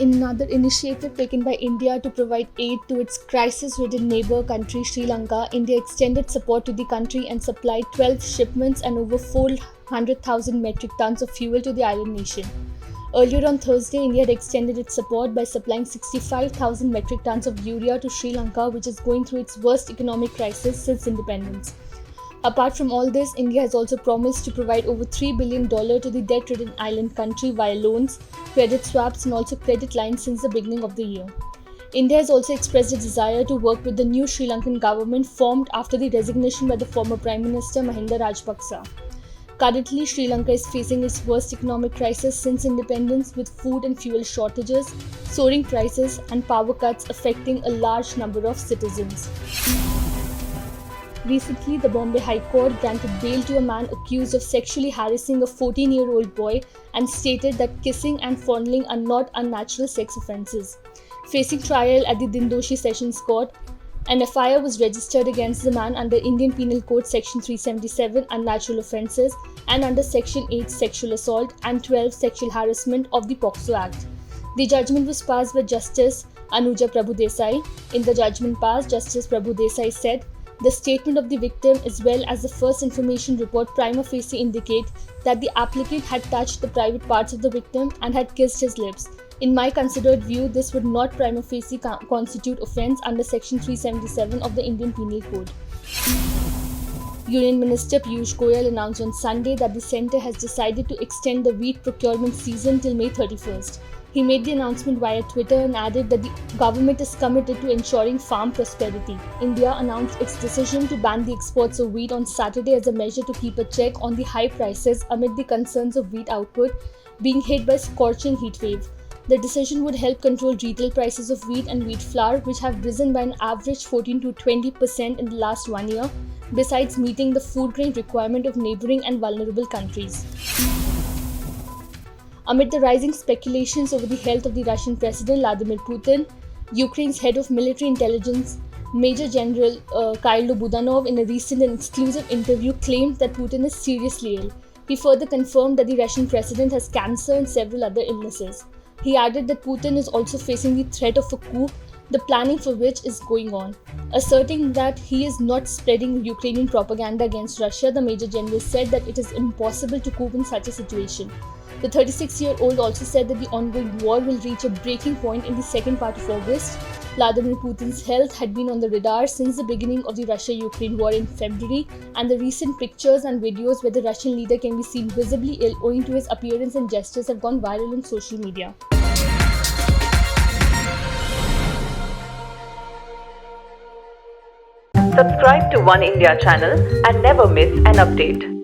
In another initiative taken by India to provide aid to its crisis-ridden neighbour country Sri Lanka, India extended support to the country and supplied 12 shipments and over 400,000 metric tons of fuel to the island nation. Earlier on Thursday, India had extended its support by supplying 65,000 metric tons of urea to Sri Lanka, which is going through its worst economic crisis since independence. Apart from all this, India has also promised to provide over $3 billion to the debt-ridden island country via loans, credit swaps and also credit lines since the beginning of the year. India has also expressed a desire to work with the new Sri Lankan government formed after the resignation by the former Prime Minister Mahinda Rajapaksa. Currently, Sri Lanka is facing its worst economic crisis since independence, with food and fuel shortages, soaring prices and power cuts affecting a large number of citizens. Recently, the Bombay High Court granted bail to a man accused of sexually harassing a 14-year-old boy and stated that kissing and fondling are not unnatural sex offences. Facing trial at the Dindoshi Sessions Court, an FIR was registered against the man under Indian Penal Code Section 377 Unnatural Offences and under Section 8 Sexual Assault and 12 Sexual Harassment of the POCSO Act. The judgment was passed by Justice Anuja Prabhudesai. In the judgment passed, Justice Prabhudesai said, "The statement of the victim as well as the first information report prima facie indicate that the applicant had touched the private parts of the victim and had kissed his lips. In my considered view, this would not prima facie constitute offence under Section 377 of the Indian Penal Code." Union Minister Piyush Goyal announced on Sunday that the centre has decided to extend the wheat procurement season till May 31st. He made the announcement via Twitter and added that the government is committed to ensuring farm prosperity. India announced its decision to ban the exports of wheat on Saturday as a measure to keep a check on the high prices amid the concerns of wheat output being hit by scorching heat wave. The decision would help control retail prices of wheat and wheat flour, which have risen by an average 14 to 20% in the last 1 year, besides meeting the food grain requirement of neighbouring and vulnerable countries. Amid the rising speculations over the health of the Russian President Vladimir Putin, Ukraine's head of military intelligence, Major General Kyrylo Budanov, in a recent and exclusive interview claimed that Putin is seriously ill. He further confirmed that the Russian president has cancer and several other illnesses. He added that Putin is also facing the threat of a coup, the planning for which is going on. Asserting that he is not spreading Ukrainian propaganda against Russia, the Major General said that it is impossible to coup in such a situation. The 36-year-old also said that the ongoing war will reach a breaking point in the second part of August. Vladimir Putin's health had been on the radar since the beginning of the Russia-Ukraine war in February, and the recent pictures and videos where the Russian leader can be seen visibly ill owing to his appearance and gestures have gone viral on social media. Subscribe to One India channel and never miss an update.